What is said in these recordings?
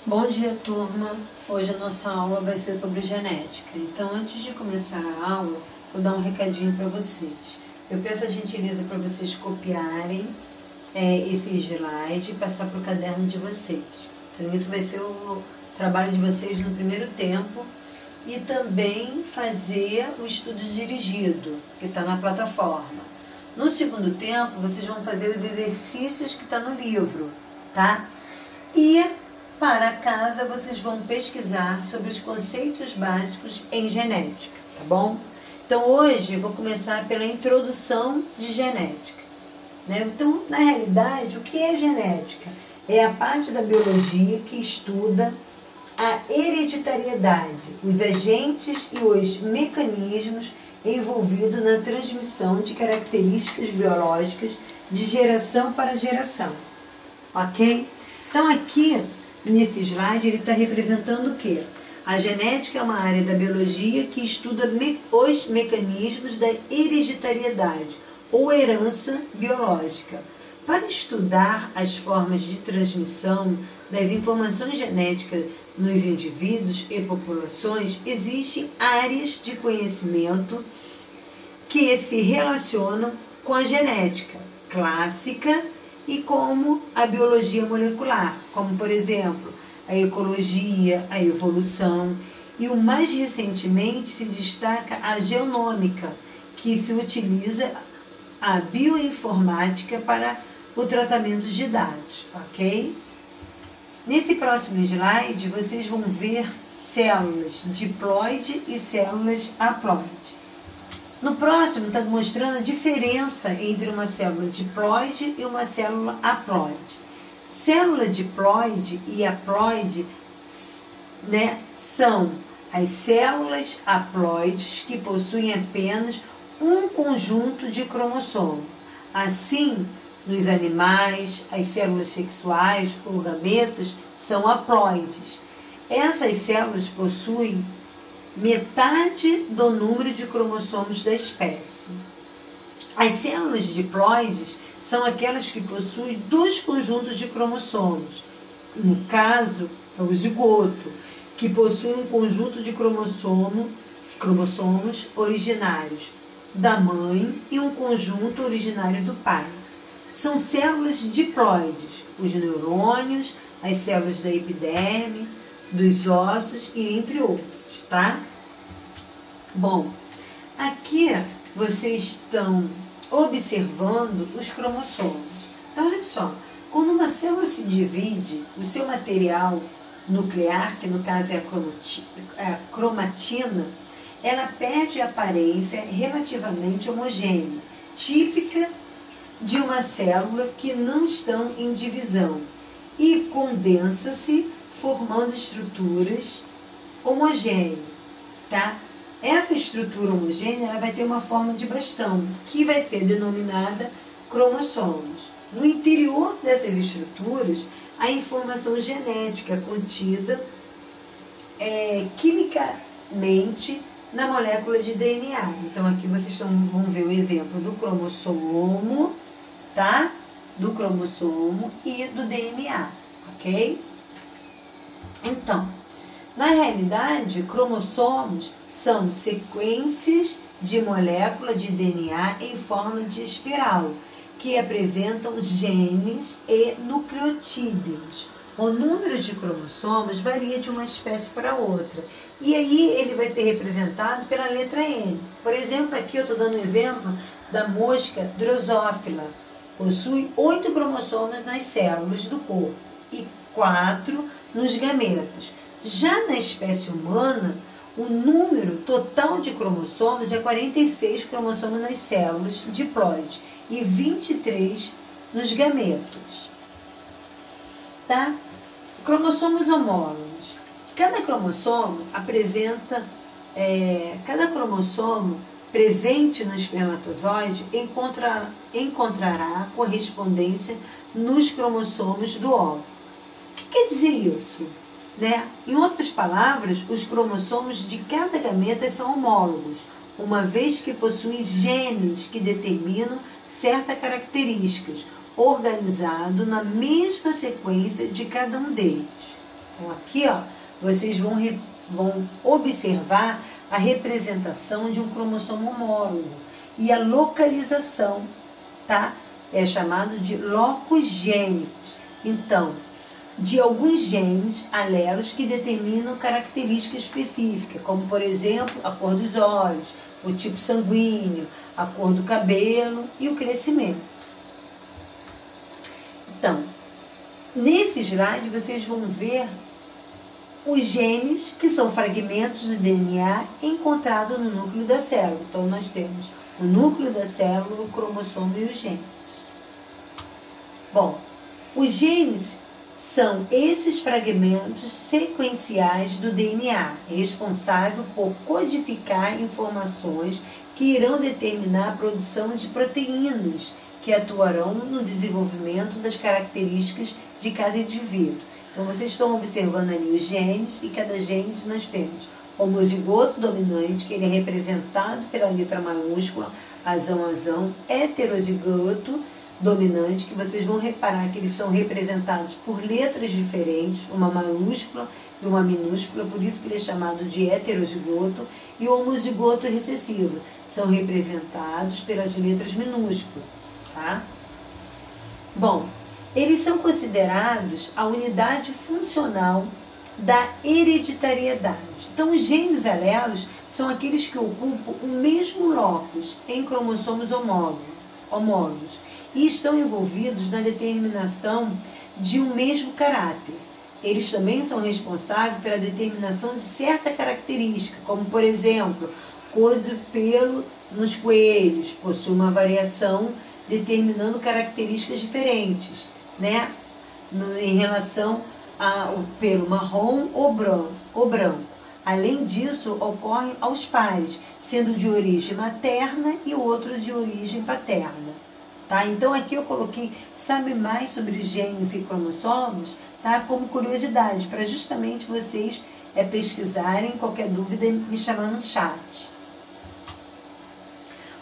Bom dia, turma! Hoje a nossa aula vai ser sobre genética. Então, antes de começar a aula, vou dar um recadinho para vocês. Eu peço a gentileza para vocês copiarem esse slide e passar para o caderno de vocês. Então, isso vai ser o trabalho de vocês no primeiro tempo e também fazer o estudo dirigido, que está na plataforma. No segundo tempo, vocês vão fazer os exercícios que estão no livro, tá? E para casa, vocês vão pesquisar sobre os conceitos básicos em genética, tá bom? Então, hoje, eu vou começar pela introdução de genética, né? Então, na realidade, o que é genética? É a parte da biologia que estuda a hereditariedade, os agentes e os mecanismos envolvidos na transmissão de características biológicas de geração para geração, ok? Então, aqui nesse slide, ele está representando o quê? A genética é uma área da biologia que estuda os mecanismos da hereditariedade ou herança biológica. Para estudar as formas de transmissão das informações genéticas nos indivíduos e populações, existem áreas de conhecimento que se relacionam com a genética clássica e como a biologia molecular, como, por exemplo, a ecologia, a evolução, e o mais recentemente se destaca a genômica, que se utiliza a bioinformática para o tratamento de dados, ok? Nesse próximo slide, vocês vão ver células diploide e células haploide. No próximo, está mostrando a diferença entre uma célula diploide e uma célula haploide. Célula diploide e haploide, né, são as células haploides que possuem apenas um conjunto de cromossomos. Assim, nos animais, as células sexuais ou gametas são haploides. Essas células possuem metade do número de cromossomos da espécie. As células diploides são aquelas que possuem dois conjuntos de cromossomos. No caso, é o zigoto, que possui um conjunto de cromossomos originários da mãe e um conjunto originário do pai. São células diploides, os neurônios, as células da epiderme, dos ossos e entre outros, tá? Bom, aqui vocês estão observando os cromossomos. Então, olha só, quando uma célula se divide, o seu material nuclear, que no caso é a cromatina, ela perde a aparência relativamente homogênea, típica de uma célula que não estão em divisão, e condensa-se formando estruturas homogêneas, tá? Essa estrutura homogênea ela vai ter uma forma de bastão, que vai ser denominada cromossomos. No interior dessas estruturas, a informação genética contida quimicamente na molécula de DNA. Então, aqui vocês vão ver o exemplo do cromossomo, tá? Do cromossomo e do DNA, ok? Então, na realidade, cromossomos são sequências de molécula de DNA em forma de espiral, que apresentam genes e nucleotídeos. O número de cromossomos varia de uma espécie para outra, e aí ele vai ser representado pela letra N. Por exemplo, aqui eu estou dando um exemplo da mosca drosófila. Possui 8 cromossomos nas células do corpo e 4 nos gametas. Já na espécie humana, o número total de cromossomos é 46 cromossomos nas células diploide e 23 nos gametas. Tá? Cromossomos homólogos. Cada cromossomo presente no espermatozoide encontrará correspondência nos cromossomos do óvulo. O que quer dizer isso? Né? Em outras palavras, os cromossomos de cada gameta são homólogos, uma vez que possuem genes que determinam certas características, organizado na mesma sequência de cada um deles. Então aqui, ó, vocês vão observar a representação de um cromossomo homólogo e a localização, tá? É chamado de locus gênicos. Então, de alguns genes alelos que determinam características específicas, como, por exemplo, a cor dos olhos, o tipo sanguíneo, a cor do cabelo e o crescimento. Então, nesse slide vocês vão ver os genes, que são fragmentos do DNA encontrados no núcleo da célula. Então, nós temos o núcleo da célula, o cromossomo e os genes. Bom, os genes são esses fragmentos sequenciais do DNA, responsável por codificar informações que irão determinar a produção de proteínas que atuarão no desenvolvimento das características de cada indivíduo. Então, vocês estão observando ali os genes, e cada gene nós temos homozigoto dominante, que ele é representado pela letra maiúscula, azão, heterozigoto dominante, que vocês vão reparar que eles são representados por letras diferentes, uma maiúscula e uma minúscula, por isso que ele é chamado de heterozigoto, e o homozigoto recessivo, são representados pelas letras minúsculas, tá? Bom, eles são considerados a unidade funcional da hereditariedade. Então, os genes alelos são aqueles que ocupam o mesmo locus em cromossomos homólogos e estão envolvidos na determinação de um mesmo caráter. Eles também são responsáveis pela determinação de certa característica, como, por exemplo, cor do pelo nos coelhos, possui uma variação determinando características diferentes, né? Em relação ao pelo marrom ou branco. Além disso, ocorre aos pares, sendo de origem materna e outro de origem paterna. Tá? Então aqui eu coloquei, sabe mais sobre genes e cromossomos, tá? Como curiosidade, para justamente vocês pesquisarem, qualquer dúvida me chamar no chat.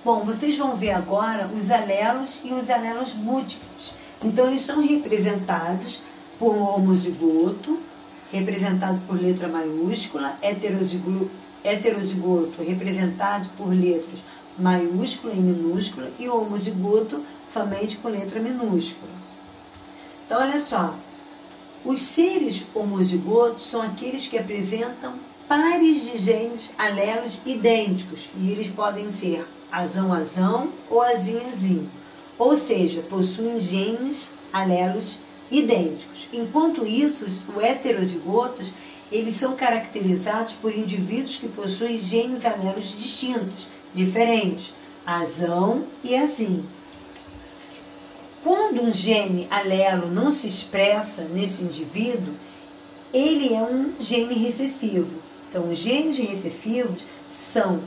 Bom, vocês vão ver agora os alelos e os alelos múltiplos. Então eles são representados por um homozigoto, representado por letra maiúscula, heterozigoto representado por letras maiúscula e minúscula, e o homozigoto somente com letra minúscula. Então, olha só, os seres homozigotos são aqueles que apresentam pares de genes alelos idênticos, e eles podem ser azão ou azinho, ou seja, possuem genes alelos idênticos. Enquanto isso, os heterozigotos, eles são caracterizados por indivíduos que possuem genes alelos distintos, diferentes, azão e azinho. Quando um gene alelo não se expressa nesse indivíduo, ele é um gene recessivo. Então, os genes recessivos são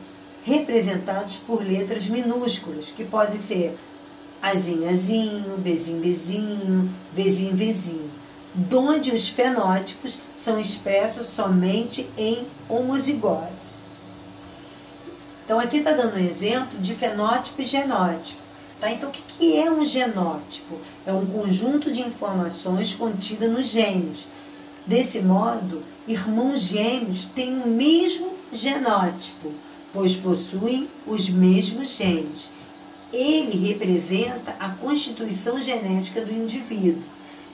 representados por letras minúsculas, que podem ser azinho, bezinho, vezinho, donde os fenótipos são expressos somente em homozigose. Então, aqui está dando um exemplo de fenótipo e genótipo. Tá? Então, o que é um genótipo? É um conjunto de informações contidas nos genes. Desse modo, irmãos gêmeos têm o mesmo genótipo, pois possuem os mesmos genes. Ele representa a constituição genética do indivíduo.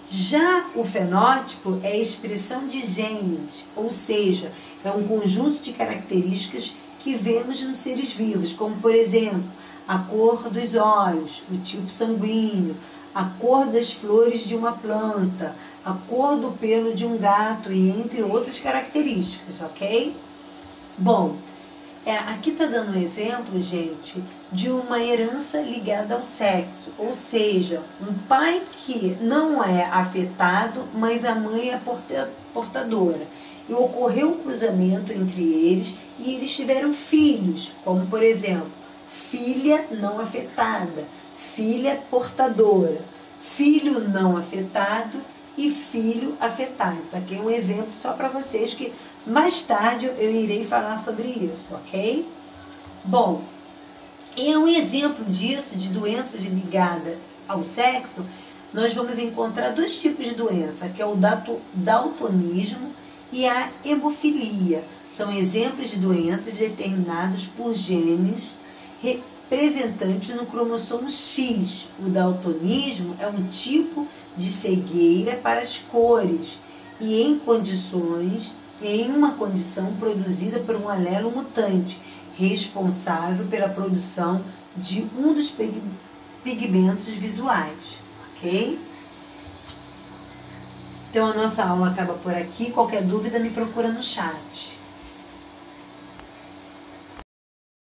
Já o fenótipo é a expressão de genes, ou seja, é um conjunto de características que vemos nos seres vivos, como, por exemplo, a cor dos olhos, o tipo sanguíneo, a cor das flores de uma planta, a cor do pelo de um gato, e entre outras características, ok? Bom, aqui está dando um exemplo, gente, de uma herança ligada ao sexo, ou seja, um pai que não é afetado, mas a mãe é portadora. E ocorreu um cruzamento entre eles e eles tiveram filhos, como, por exemplo, filha não afetada, filha portadora, filho não afetado e filho afetado. Então, aqui é um exemplo só para vocês que mais tarde eu irei falar sobre isso, ok? Bom, e um exemplo disso, de doenças ligadas ao sexo, nós vamos encontrar dois tipos de doença, que é o daltonismo e a hemofilia. São exemplos de doenças determinadas por genes representantes no cromossomo X. O daltonismo é um tipo de cegueira para as cores e em uma condição produzida por um alelo mutante, responsável pela produção de um dos pigmentos visuais, ok? Então a nossa aula acaba por aqui. Qualquer dúvida me procura no chat.